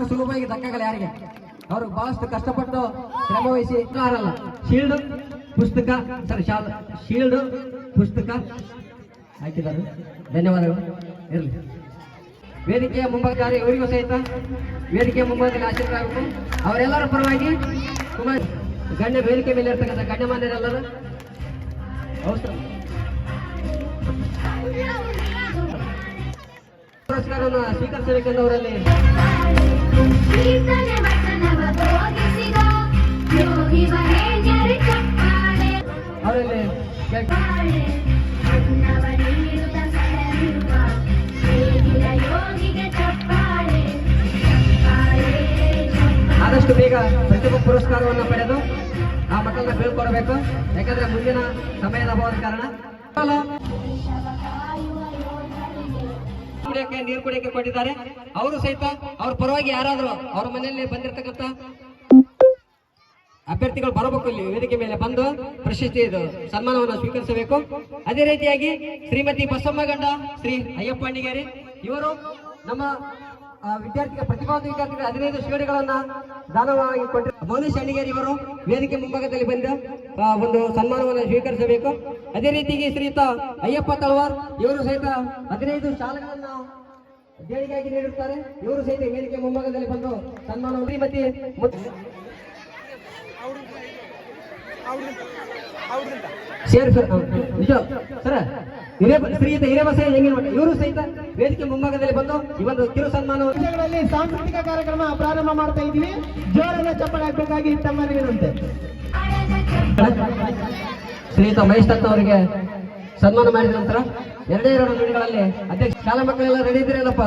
ಸುಲಭವಾಗಿ ದಕ್ಕಗಲ್ಲ ಯಾರಿಗೆ. ಅವರು ಬಹಳಷ್ಟು ಕಷ್ಟಪಟ್ಟು ಶ್ರಮ ವಹಿಸಿ ಅಲ್ಲ ಶೀಲ್ಡ್ ಪುಸ್ತಕ ಸರ್ ಶೀಲ್ಡ್ ಪುಸ್ತಕ ಹಾಕಿದ್ದಾರೆ. ಧನ್ಯವಾದಗಳು. ಇರಲಿ ವೇದಿಕೆಯ ಮುಂಭಾಗ ಇವರಿಗೂ ಸಹಿತ ವೇದಿಕೆಯ ಮುಂಭಾಗದಲ್ಲಿ ಆಶೀರ್ವಾದಬೇಕು. ಅವರೆಲ್ಲರ ಪರವಾಗಿ ಸುಮಾರು ಗಣ್ಯ ವೇದಿಕೆ ಮೇಲೆ ಇರ್ತಕ್ಕಂಥ ಗಣ್ಯಮಾನ್ಯರೆಲ್ಲರೂ ಪುರಸ್ಕಾರವನ್ನು ಸ್ವೀಕರಿಸಬೇಕೆಂದವರಲ್ಲಿ ಅವರಲ್ಲಿ ಆದಷ್ಟು ಬೇಗ ಪ್ರತಿಯೊಬ್ಬ ಪುರಸ್ಕಾರವನ್ನು ಪಡೆದು ಆ ಮಕ್ಕಳನ್ನ ಬೀಳ್ಕೊಡ್ಬೇಕು. ಯಾಕಂದ್ರೆ ಮುಂದಿನ ಸಮಯದ ಅಭಾವದ ಕಾರಣ ನೀರು ಕುಡಿಯಕ್ಕೆ ಕೊಟ್ಟಿದ್ದಾರೆ. ಅವರು ಸಹಿತ ಅವ್ರ ಪರವಾಗಿ ಯಾರಾದರೂ ಅವ್ರ ಮನೆಯಲ್ಲಿ ಬಂದಿರತಕ್ಕಂಥ ಅಭ್ಯರ್ಥಿಗಳು ಬರಬೇಕು, ಇಲ್ಲಿ ವೇದಿಕೆ ಮೇಲೆ ಬಂದು ಪ್ರಶಸ್ತಿ ಸನ್ಮಾನವನ್ನು ಸ್ವೀಕರಿಸಬೇಕು. ಅದೇ ರೀತಿಯಾಗಿ ಶ್ರೀಮತಿ ಬಸಮ್ಮಗಂಡ ಶ್ರೀ ಅಯ್ಯಪ್ಪ ಅಣ್ಣಿಗೇರಿ ಇವರು ನಮ್ಮ ವಿದ್ಯಾರ್ಥಿಗಳ ಪ್ರತಿಭಾವಂತ ವಿದ್ಯಾರ್ಥಿಗಳು 15 ಶಿವಡಿಗಳನ್ನ ದಾನವಾಗಿ ಕೊಟ್ಟಿದ್ದಾರೆ. ಮೌನೇಶ್ ಅಣ್ಣಿಗೇರಿ ಇವರು ವೇದಿಕೆ ಮುಂಭಾಗದಲ್ಲಿ ಬಂದು ಒಂದು ಸನ್ಮಾನವನ್ನು ಸ್ವೀಕರಿಸಬೇಕು. ಅದೇ ರೀತಿಯಾಗಿ ಶ್ರೀಯುತ ಅಯ್ಯಪ್ಪ ತಳವಾರ್ ಇವರು ಸಹಿತ 15 ಶಾಲೆಗಳನ್ನ ದೇಣಿಗೆಯಾಗಿ ನೀಡಿರುತ್ತಾರೆ. ಇವರು ಸಹಿತ ವೇದಿಕೆ ಮುಂಭಾಗದಲ್ಲಿ ಬಂದು ಸನ್ಮಾನವನ್ನು ಶ್ರೀಮತಿ ನಿಜ ಸರ ಶ್ರೀಯುತ ಹಿರೇಬಸ ಹೆಂಗಿನ ಇವರು ಸಹಿತ ವೇದಿಕೆ ಮುಂಭಾಗದಲ್ಲಿ ಬಂದು ಈ ಒಂದು ಕಿರು ಸನ್ಮಾನವನ್ನು ಸಾಂಸ್ಕೃತಿಕ ಕಾರ್ಯಕ್ರಮ ಪ್ರಾರಂಭ ಮಾಡ್ತಾ ಇದ್ದೀವಿ. ಜೋರಾದ ಚಪ್ಪಳ ಹಾಕಬೇಕಾಗಿ ತಮ್ಮಲ್ಲಿ ವಿನಂತಿ. ಶ್ರೀಯುತ ಮಹೇಶ್ ದತ್ತ ಅವರಿಗೆ ಸನ್ಮಾನ ಮಾಡಿದ ನಂತರ 2 ನುಡಿಗಳಲ್ಲಿ ಅಧ್ಯಕ್ಷ ಶಾಲಾ ಮಕ್ಕಳೆಲ್ಲ ರೆಡಿ ಇದ್ದೀರೇನಪ್ಪ?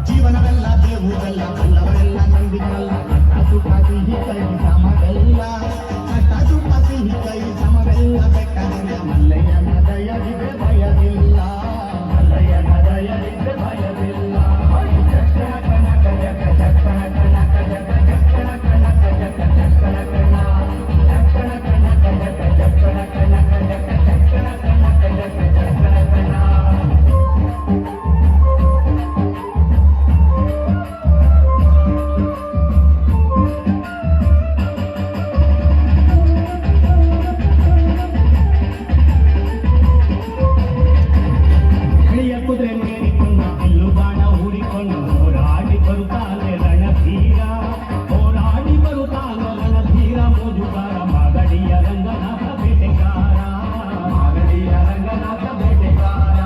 ಜೀವನವೆಲ್ಲ ದೇವುಗಲ್ಲ ಬಲ್ಲವರೆಲ್ಲ ನಂಬಿದಲ್ಲ ಕಟ್ಟು ಪಾತಿ ಕೈ ಸಮವೆಲ್ಲ ಕಟ್ಟು ಪಾತಿ ಕೈ ಸಮವೆಲ್ಲ ಬೆಟ್ಟದಿಂದ ಮಲ್ಲಯ್ಯನ ದಯವಿದೆ ಭಯವಿಲ್ಲ ಮಲ್ಲಯ್ಯನ ದಯವಿದೆ ಭಯವಿಲ್ಲ ಚಕ್ಕಣ ಕನಕ ಜಗ ಚಕ್ಕಣ ಕನಕ ಜಗ ಚಕ್ಕಣ ಕನಕ ಜಗ ಚಕ್ಕಣ ಕಣ ಚಕ್ಕಣ ಕನಕ ಜಗ ಚಕ್ಕಣ ಕನಕ ಜಗ ಚಕ್ಕಣ ಕನಕ ಜಗ ಚಕ್ಕಣ ಕಣ ಕುದುರೆ ಮೇರಿಕೊಂಡು ಬಿಲ್ಲು ಬಾಣ ಹೂಡಿಕೊಂಡು ಹೋರಾಡಿ ಬರುತ್ತಾನೆ ರಣಧೀರ ಹೋರಾಡಿ ಬರುತ್ತಾನೆ ರಣಧೀರ ಮೋಜುಗಾರ ಮಾಗಡಿಯ ರಂಗನಾಥ ಬೇಟೆಗಾರ ಮಾಗಡಿಯ ರಂಗನಾಥ ಬೇಟೆಗಾರ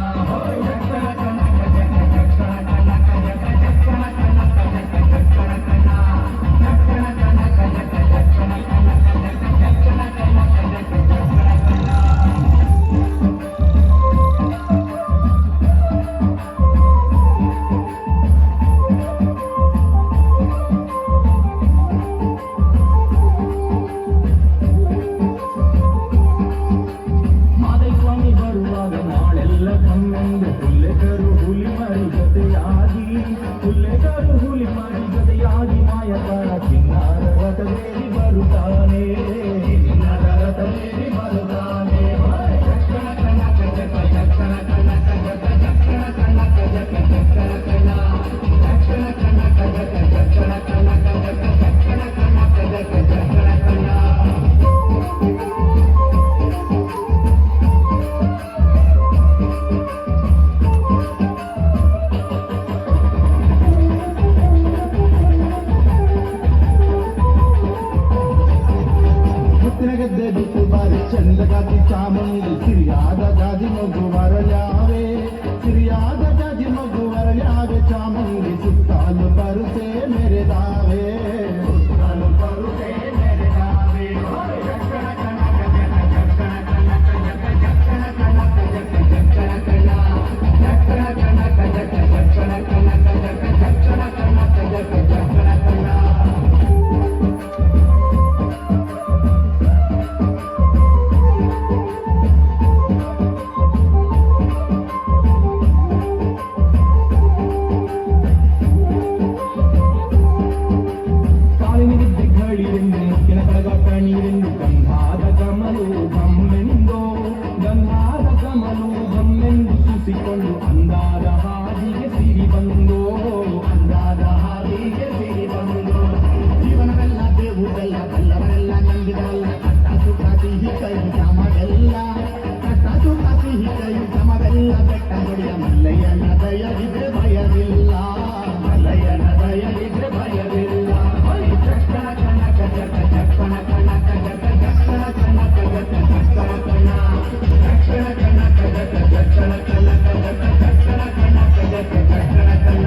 ಚಕ್ಕಣ ಕನಕ ಜಗ ಚಕ್ಕಣ ಕನಕ ಜಗ ಚಕ್ಕಣ ಕನಕ ಜಗ ಚಕ್ಕಣ ಕಣ ಚಕ್ಕಣ ಕನಕ ಜಗ ಚಕ್ಕಣ ಕನಕ ಜಗ ಚಕ್ಕಣ ಕನಕ ಜಗ ಚಕ್ಕಣ ಕಣ ಮಾದೇಸ್ವಾಮಿ ಬರುವಾಗ ನಾಳೆಲ್ಲ ಕಮ್ಮೆಂದು ಹುಲ್ಲೆದರು ಹುಲಿ ಮರಿ ಜೊತೆಯಾಗಿ ಹುಲ್ಲೆದರು ಹುಲಿ ಮರಿ ಜೊತೆಯಾಗಿ ಮಾಯಕಾರ ಚಿನ್ನಾರ ರಥದೇವಿ ಬರುತ್ತಾನೆ ಚಿನ್ನದ ರಥದೇವಿ ಬರುತ್ತಾನೆ ಚಕ್ಕಣ ಕನಕ ಜಗ ಚಕ್ಕಣ ಕನಕ ಜಗ ಚಕ್ಕಣ ಕನಕ ಜಗ ಚಕ್ಕಣ ಕಣ ಚಕ್ಕಣ ಕನಕ ಜಗ ಚಕ್ಕಣ ಕನಕ ಜಗ ಚಕ್ಕಣ ಕನಕ ಜಗ ಚಕ್ಕಣ ಕಣ ಗದ್ದೆ ಬಿಟ್ಟು ಬಾರಿ ಚಂದಗಾತಿ ಚಾಮುಂಡಿ ಸಿರಿಯಾದ ಜಾಜಿ ಮಗು ವರಳ್ಯಾವೆ ಸಿರಿಯಾದ ಜಾಜಿ ಮಗು ವರಳ್ಯಾವೆ ಚಾಮುಂಡಿ ಸುತ್ತಾಲು ಪರುಸೆ ಮೆರೆದಾವೆ ಸುತ್ತಾಲು ಪರುಸೆ ಮೆರೆದಾವೆ ಚಕ್ಕಣ ಕನಕ ಜಗ ಚಕ್ಕಣ ಕನಕ ಜಗ ಚಕ್ಕಣ ಕನಕ ಜಗ ಚಕ್ಕಣ ಕಣ ಚಕ್ಕಣ ಕನಕ ಜಗ ಚಕ್ಕಣ ಕನಕ ಜಗ ಚಕ್ಕಣ ಕನಕ ಜಗ ಚಕ್ಕಣ ಕಣ ನೀರೆಂದು ಗಂಧಾದ ಕಮಲು ಗಮ್ಮೆಂದು ಗಂಧಾದ ಕಮಲು ಗಮ್ಮೆಂದು ಸುಸಿಕೊಂಡು ಅಂದಾದ ಹಾದಿಗೆ ಸಿರಿ ಬಂದು ಅಂದಾದ ಹಾದಿಗೆ ಸಿರಿ ಬಂದು ಜೀವನವೆಲ್ಲ ದೇವುಗಲ್ಲ ಬಲ್ಲವರೆಲ್ಲ ನಂಬಿದಲ್ಲ ಕಟ್ಟಾಸು ಕಾಸಿ ಕೈ ಸಮವೆಲ್ಲ ಕಟ್ಟಾಸು ಕಾಸಿ ಕೈ ಸಮವೆಲ್ಲ ಬೆಟ್ಟ ಹೊಡೆಯ ಮಲ್ಲಯ್ಯನ ದಯವಿದೆ ಭಯವಿಲ್ಲ ಮಲ್ಲಯ್ಯನ ದಯವಿದೆ ಭಯವಿಲ್ಲ ಚಕ್ಕಣ ಕನಕ ಜಗ ಚಕ್ಕಣ ಕನಕ ಜಗ ಚಕ್ಕಣ ಕನಕ ಜಗ ಚಕ್ಕಣ ಕಣ ಚಕ್ಕಣ ಕನಕ ಜಗ ಚಕ್ಕಣ ಕನಕ ಜಗ ಚಕ್ಕಣ ಕನಕ ಜಗ ಚಕ್ಕಣ ಕಣ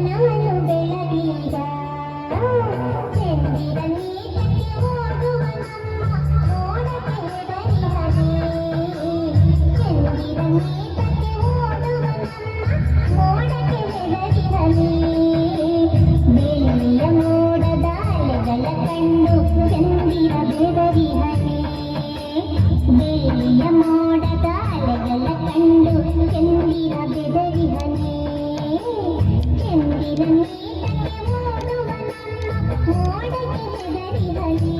ಮನವನ್ನು ಬೆಳಗೀಗ ಚಂದಿರ ನೀತಕ್ಕೆ ಓಡುವ ನಮ್ಮ ಮೋಡಕ್ಕೆ ಬೆದರಿಹನೆ ಚಂದಿರ ನೀತಕ್ಕೆ ಓಡುವ ನಮ್ಮ ಮೋಡಕ್ಕೆ ಬೆದರಿಹನೆ ಬೆಳ್ಳಿಯ ಮೋಡದ ಅಲೆಗಳ ಕಂಡು ಚಂದಿರ ಬೆದರಿಹನೆ ಬೆಳ್ಳಿಯ ಮೋಡದ ಅಲೆಗಳ ಕಂಡು ಚಂದಿರ ಬೆದರಿಹನೆ ಚಂದಿರ ನೀತಕ್ಕೆ ಓಡುವ ನಮ್ಮ ಮೋಡಕ್ಕೆ ಬೆದರಿಹನೆ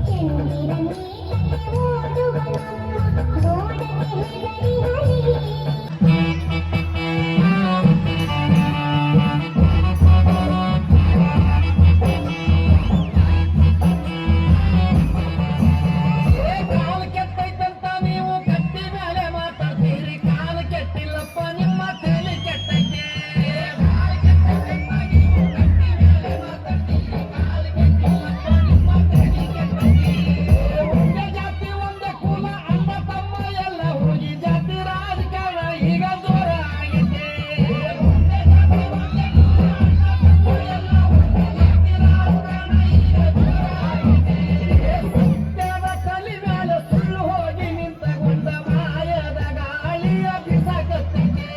ಚಂದಿರ ನೀತಕ್ಕೆ ಓಡುವ ನಮ್ಮ ಮೋಡಕ್ಕೆ ಬೆದರಿಹನೆ ಕಾಲ ಕೆಟ್ಟೈತಂತ ನೀವು ಕಟ್ಟಿ ಮೇಲೆ ಮಾತಾಡ್ತೀರಿ ಕಾಲ ಕೆಟ್ಟಿಲ್ಲಪ್ಪ ನಿಮ್ಮ ತಲೆ ಕೆಟ್ಟೈತೆ ಕಾಲ ಕೆಟ್ಟೈತಂತ ನೀವು ಕಟ್ಟಿ ಮೇಲೆ ಮಾತಾಡ್ತೀರಿ ಕಾಲ ಕೆಟ್ಟಿಲ್ಲಪ್ಪ ನಿಮ್ಮ ತಲೆ ಕೆಟ್ಟೈತೆ ಒಂದೇ ಜಾತಿ ಒಂದೇ ಕುಲ ಅಣ್ಣ ತಮ್ಮ ಎಲ್ಲ ಹೋಗಿ ಜಾತಿ ರಾಜಕಾರಣ ಈಗ ದೂರ ಆಗೈತೆ ಒಂದೇ ಜಾತಿ ಒಂದೇ ಕುಲ ಅಣ್ಣ ತಮ್ಮ ಎಲ್ಲ ಹೋಗಿ ಜಾತಿ ರಾಜಕಾರಣ ಈಗ ದೂರ ಆಗೈತೆ ಸತ್ಯದ ತಲೆ ಮೇಲೆ ಸುಳ್ಳು ಹೋಗಿ ನಿಂತಗೊಂಡ ಮಾಯದ ಗಾಳಿಯ ಬಿಸಾಕತ್ತೈತೆ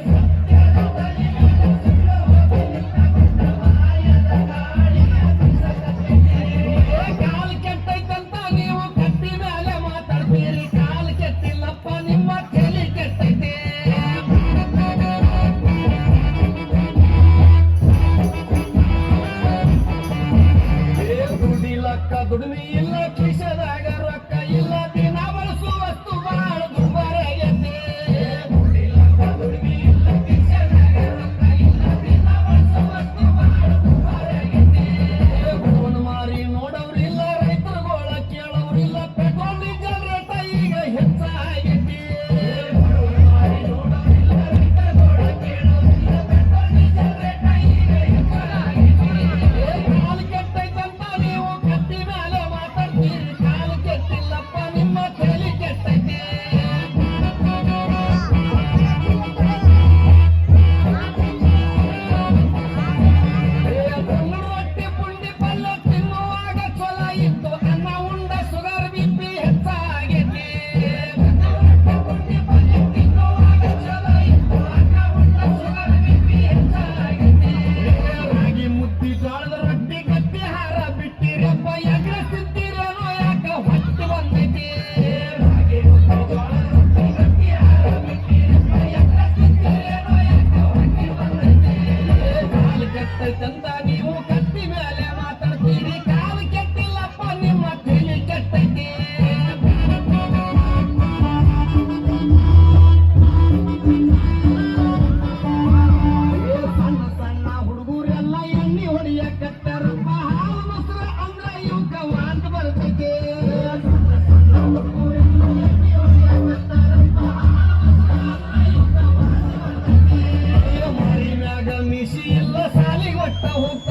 ಸತ್ಯದ ತಲೆ ಮೇಲೆ ಸುಳ್ಳು ಹೋಗಿ ನಿಂತಗೊಂಡ ಮಾಯದ ಗಾಳಿಯ ಬಿಸಾಕತ್ತೈತೆ ಕಾಲ ಕೆಟ್ಟೈತಂತ ನೀವು ಕಟ್ಟಿ ಮೇಲೆ ಮಾತಾಡ್ತೀರಿ ಕಾಲ ಕೆಟ್ಟಿಲ್ಲಪ್ಪ ನಿಮ್ಮ ತಲೆ ಕೆಟ್ಟೈತೆ ದುಡಿಲಕ್ಕ ದುಡಿಮೆ ಇಲ್ಲ ಕಿಶದಾಗ ರೊಕ್ಕ ಇಲ್ಲ ದಿನ ಬಳಸುವ ವಸ್ತು ಬಾಳ ದುಬಾರಾಗೈತೆ ದುಡಿಲಕ್ಕ ದುಡಿಮೆ ಇಲ್ಲ ಕಿಶದಾಗ ರೊಕ್ಕ ಇಲ್ಲ ದಿನ ಬಳಸುವ ವಸ್ತು ಬಾಳ ದುಬಾರಾಗೈತೆ ಫೋನ್ ಮಾರಿ ನೋಡೋರಿಲ್ಲ ರೈತರುಗಳ ಕೇಳೋರಿಲ್ಲ ಪೆಟ್ರೋಲ್ ಡೀಸೆಲ್ ರೇಟ ಈಗ ಹೆಚ್ಚಾಗೈತಿ ಫೋನ್ ಮಾರಿ ನೋಡೋರಿಲ್ಲ ರೈತರುಗಳ ಕೇಳೋರಿಲ್ಲ ಪೆಟ್ರೋಲ್ ಡೀಸೆಲ್ ರೇಟ ಈಗ ಹೆಚ್ಚಾಗೈತಿ ಕಾಲ ಕೆಟ್ಟೈತಂತ ನೀವು ಕಟ್ಟಿ ಮೇಲೆ ಮಾತಾಡ್ತೀರಿ ಕಾಲ ಕೆಟ್ಟಿಲ್ಲಪ್ಪ ನಿಮ್ಮ ತಲೆ ಕೆಟ್ಟೈತೆ ಬೆಂಗಳೂರು ರೊಟ್ಟಿ ಪುಂಡಿ ಪಲ್ಯ ತಿನ್ನುವಾಗ ಚೊಲ ಇತ್ತು ಅನ್ನ ಉಂಡ ಶುಗರ್ ಬಿಪಿ ಹೆಚ್ಚಾಗೈತಿ ಬೆಂಗಳೂರು ರೊಟ್ಟಿ ಪುಂಡಿ ಪಲ್ಯ ತಿನ್ನುವಾಗ ಚೊಲ ಇತ್ತು ಅನ್ನ ಉಂಡ ಶುಗರ್ ಬಿಪಿ ಹೆಚ್ಚಾಗೈತಿ ರಾಗಿ ಮುದ್ದಿ ಜೋಳದ ರೊಟ್ಟಿ ಗಟ್ಟಿ ಹಾರ ಬಿಟ್ಟಿರಪ್ಪ ಎಗ್ರಸಿದ್ದೀರೇನೋ ಯಾಕ ಹೊಟ್ಟೆ ಬಂದೈತಿ ರಾಗಿ ಮುದ್ದಿ ಜೋಳದ ರೊಟ್ಟಿ ಗಟ್ಟಿ ಹಾರ ಬಿಟ್ಟಿರಪ್ಪ ಎಗ್ರಸಿದ್ದೀರೇನೋ ಯಾಕ ಹೊಟ್ಟೆ ಬಂದೈತಿ ಕಾಲ ಕೆಟ್ಟೈತಂತ ನೀವು ಕಟ್ಟಿ ಮೇಲೆ ಮಾತಾಡ್ತೀರಿ ಕಾಲ ಕೆಟ್ಟಿಲ್ಲಪ್ಪ ನಿಮ್ಮ ತಲೆ ಕೆಟ್ಟೈತಿ ಸಣ್ಣ ಸಣ್ಣ ಹುಡುಗರೆಲ್ಲ ಎಣ್ಣೆ ಹೊಡಿಯಕತ್ತಾರಪ್ಪ ಹಾಲು ಮೊಸರು ಅಂದ್ರ ಇವಕ್ಕ ವಾಂತ ಬರ್ತೈತಿ ಸಣ್ಣ ಸಣ್ಣ ಹುಡುಗರೆಲ್ಲ ಎಣ್ಣೆ ಹೊಡಿಯಕತ್ತಾರಪ್ಪ ಹಾಲು ಮೊಸರು ಅಂದ್ರ ಇವಕ್ಕ ವಾಂತ ಬರ್ತೈತಿ ಮರಿ ಮ್ಯಾಗ ಮಿಸಿ ಇಲ್ಲ ಸಾಲಿಗೆ ಒಟ್ಟ ಹೋಗ್ತಾರ